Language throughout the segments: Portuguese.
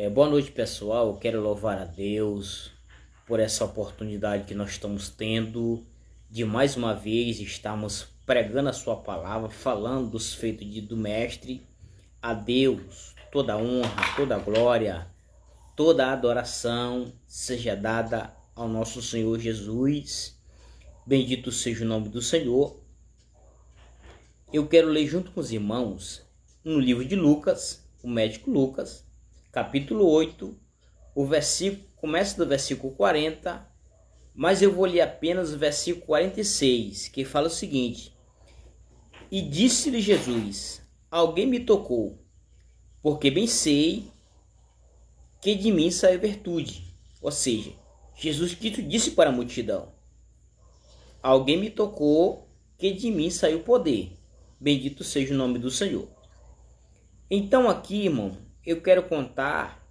Boa noite, pessoal. Eu quero louvar a Deus por essa oportunidade que nós estamos tendo de mais uma vez estarmos pregando a sua palavra, falando dos feitos do Mestre. A Deus toda a honra, toda a glória, toda a adoração seja dada ao nosso Senhor Jesus. Bendito seja o nome do Senhor. Eu quero ler junto com os irmãos no livro de Lucas, o médico Lucas, capítulo 8, o versículo começa do versículo 40, mas eu vou ler apenas o versículo 46, que fala o seguinte: E disse-lhe Jesus: Alguém me tocou, porque bem sei que de mim saiu virtude. Ou seja, Jesus Cristo disse para a multidão: Alguém me tocou, que de mim saiu poder. Bendito seja o nome do Senhor. Então aqui, irmão, eu quero contar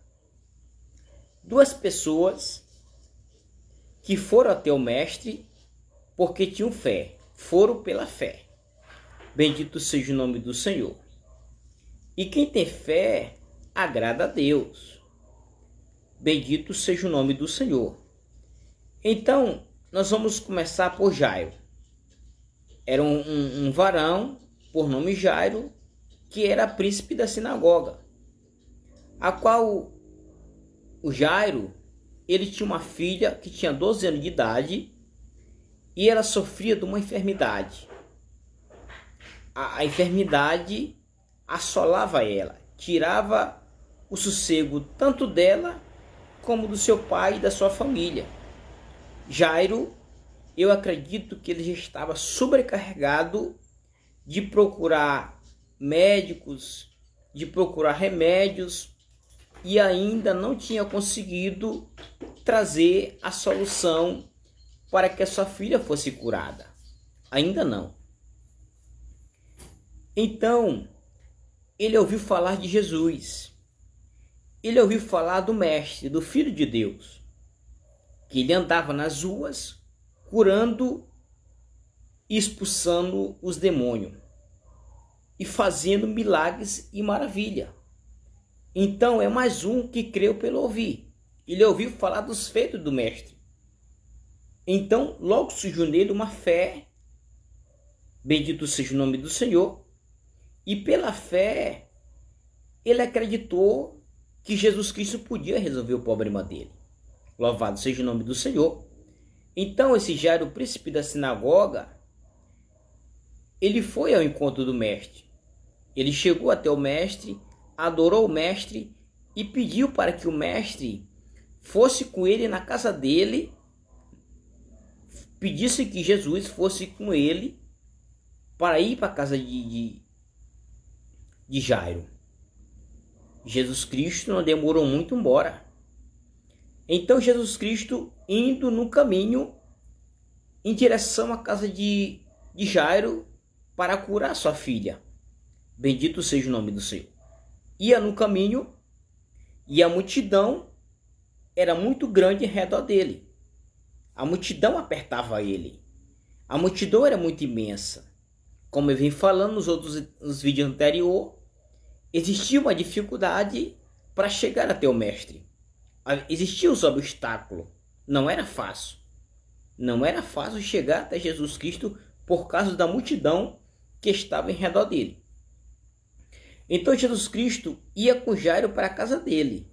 duas pessoas que foram até o Mestre porque tinham fé. Foram pela fé. Bendito seja o nome do Senhor. E quem tem fé agrada a Deus. Bendito seja o nome do Senhor. Então, nós vamos começar por Jairo. Era um varão, por nome Jairo, que era príncipe da sinagoga, a qual o Jairo, ele tinha uma filha que tinha 12 anos de idade e ela sofria de uma enfermidade. A enfermidade assolava ela, tirava o sossego tanto dela como do seu pai e da sua família. Jairo, eu acredito que ele já estava sobrecarregado de procurar médicos, de procurar remédios, e ainda não tinha conseguido trazer a solução para que a sua filha fosse curada. Ainda não. Então, ele ouviu falar de Jesus. Ele ouviu falar do Mestre, do Filho de Deus, que ele andava nas ruas curando e expulsando os demônios e fazendo milagres e maravilha. Então é mais um que creu pelo ouvir. Ele ouviu falar dos feitos do Mestre. Então logo surgiu nele uma fé. Bendito seja o nome do Senhor. E pela fé ele acreditou que Jesus Cristo podia resolver o problema dele. Louvado seja o nome do Senhor. Então esse Jairo, o príncipe da sinagoga, ele foi ao encontro do Mestre. Ele chegou até o Mestre, adorou o Mestre e pediu para que o Mestre fosse com ele na casa dele, pedisse que Jesus fosse com ele para ir para a casa de Jairo. Jesus Cristo não demorou muito embora. Então Jesus Cristo, indo no caminho em direção à casa de Jairo para curar sua filha. Bendito seja o nome do Senhor. Ia no caminho e a multidão era muito grande em redor dele. A multidão apertava ele. A multidão era muito imensa. Como eu vim falando nos vídeos anteriores, existia uma dificuldade para chegar até o Mestre. Existiam os obstáculos. Não era fácil. Não era fácil chegar até Jesus Cristo por causa da multidão que estava em redor dele. Então Jesus Cristo ia com Jairo para a casa dele,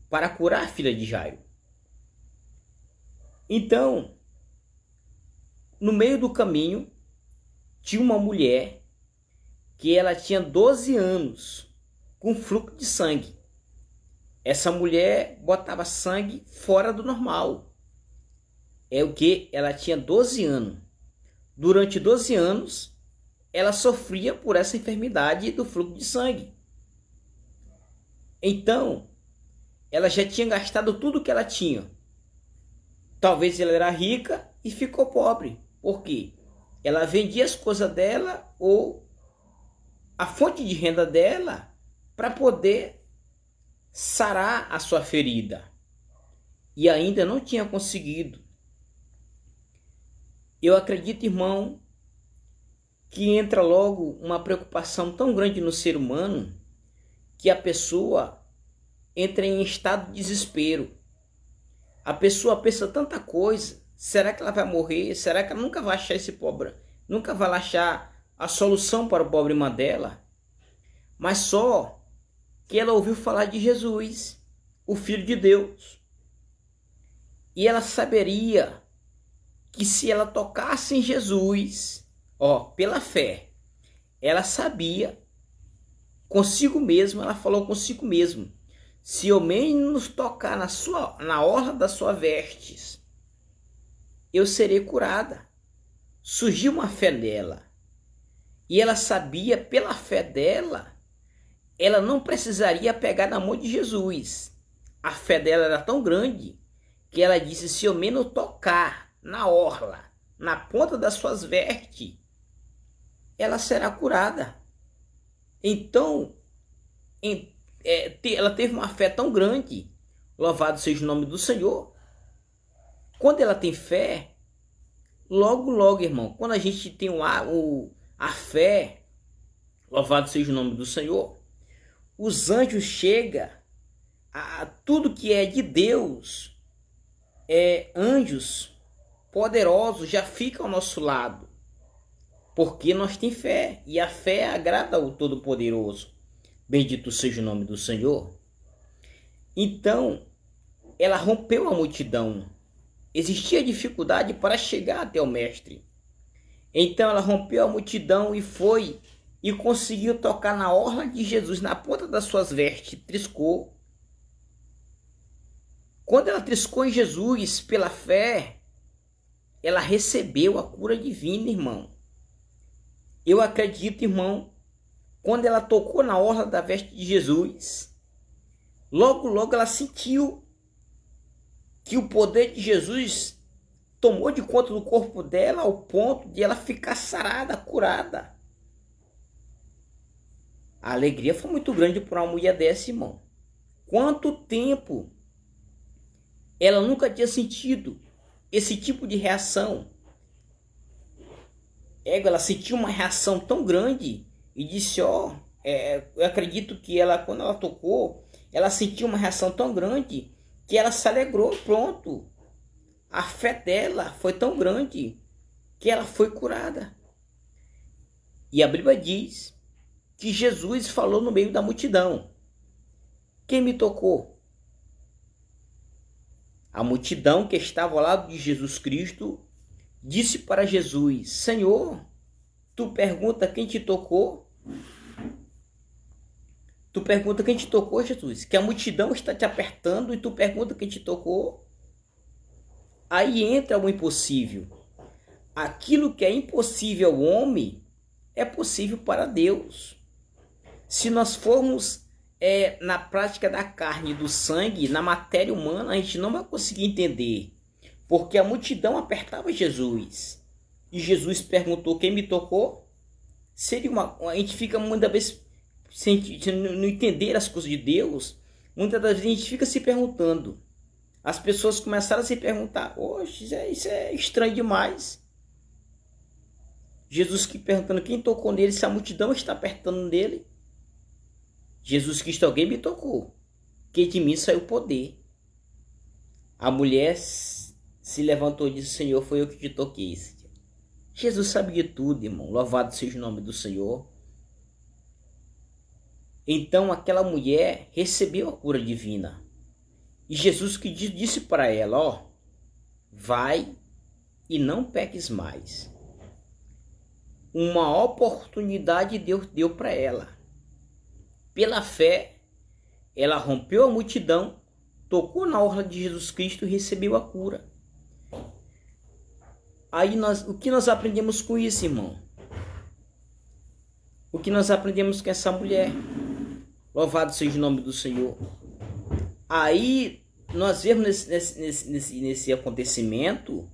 para curar a filha de Jairo. Então, no meio do caminho, tinha uma mulher que ela tinha 12 anos com fluxo de sangue. Essa mulher botava sangue fora do normal. É o que? Ela tinha 12 anos. Durante 12 anos, ela sofria por essa enfermidade do fluxo de sangue. Então, ela já tinha gastado tudo que ela tinha. Talvez ela era rica e ficou pobre. Por quê? Ela vendia as coisas dela ou a fonte de renda dela para poder sarar a sua ferida. E ainda não tinha conseguido. Eu acredito, irmão, que entra logo uma preocupação tão grande no ser humano que a pessoa entra em estado de desespero. A pessoa pensa tanta coisa. Será que ela vai morrer? Será que ela nunca vai achar esse pobre? Nunca vai achar a solução para o problema dela? Mas só que ela ouviu falar de Jesus, o Filho de Deus. E ela saberia que se ela tocasse em Jesus, pela fé, ela sabia consigo mesma, ela falou consigo mesma, se eu menos tocar na orla das suas vestes, eu serei curada. Surgiu uma fé nela. E ela sabia, pela fé dela, ela não precisaria pegar na mão de Jesus. A fé dela era tão grande que ela disse, se eu menos tocar na orla, na ponta das suas vestes, ela será curada. Então, ela teve uma fé tão grande, louvado seja o nome do Senhor. Quando ela tem fé, logo, irmão, quando a gente tem a fé, louvado seja o nome do Senhor, os anjos chegam, a tudo que é de Deus, anjos poderosos já ficam ao nosso lado, porque nós temos fé, e a fé agrada ao Todo-Poderoso. Bendito seja o nome do Senhor. Então, ela rompeu a multidão. Existia dificuldade para chegar até o mestre. Então ela rompeu a multidão e foi e conseguiu tocar na orla de Jesus, na ponta das suas vestes, triscou. Quando ela triscou em Jesus pela fé, ela recebeu a cura divina, irmão. Eu acredito, irmão, quando ela tocou na orla da veste de Jesus, logo ela sentiu que o poder de Jesus tomou de conta do corpo dela ao ponto de ela ficar sarada, curada. A alegria foi muito grande para uma mulher dessa, irmão. Quanto tempo ela nunca tinha sentido esse tipo de reação. Ela sentiu uma reação tão grande e disse, eu acredito que ela, quando ela tocou, ela sentiu uma reação tão grande que ela se alegrou, pronto. A fé dela foi tão grande que ela foi curada. E a Bíblia diz que Jesus falou no meio da multidão. Quem me tocou? A multidão que estava ao lado de Jesus Cristo disse para Jesus, Senhor, tu pergunta quem te tocou? Tu pergunta quem te tocou, Jesus? Que a multidão está te apertando e tu pergunta quem te tocou? Aí entra o impossível. Aquilo que é impossível ao homem é possível para Deus. Se nós formos na prática da carne e do sangue, na matéria humana, a gente não vai conseguir entender. Porque a multidão apertava Jesus. E Jesus perguntou quem me tocou? A gente fica muitas vezes sem não entender as coisas de Deus. Muitas das vezes a gente fica se perguntando. As pessoas começaram a se perguntar, oxe, isso é estranho demais. Jesus que perguntando quem tocou nele, se a multidão está apertando nele. Jesus Cristo, alguém me tocou, que de mim saiu poder. A mulher se levantou e disse, Senhor, foi eu que te toquei. Jesus sabe de tudo, irmão. Louvado seja o nome do Senhor. Então aquela mulher recebeu a cura divina. E Jesus que disse para ela, vai e não peques mais. Uma oportunidade Deus deu para ela. Pela fé, ela rompeu a multidão, tocou na orla de Jesus Cristo e recebeu a cura. Aí o que nós aprendemos com isso, irmão? O que nós aprendemos com essa mulher? Louvado seja o nome do Senhor. Aí nós vemos nesse acontecimento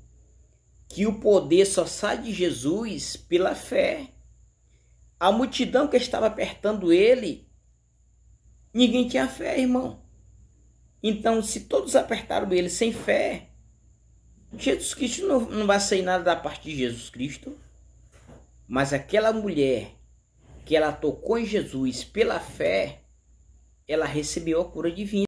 que o poder só sai de Jesus pela fé. A multidão que estava apertando ele, ninguém tinha fé, irmão. Então, se todos apertaram ele sem fé, Jesus Cristo não vai sair nada da parte de Jesus Cristo. Mas aquela mulher que ela tocou em Jesus pela fé, ela recebeu a cura divina.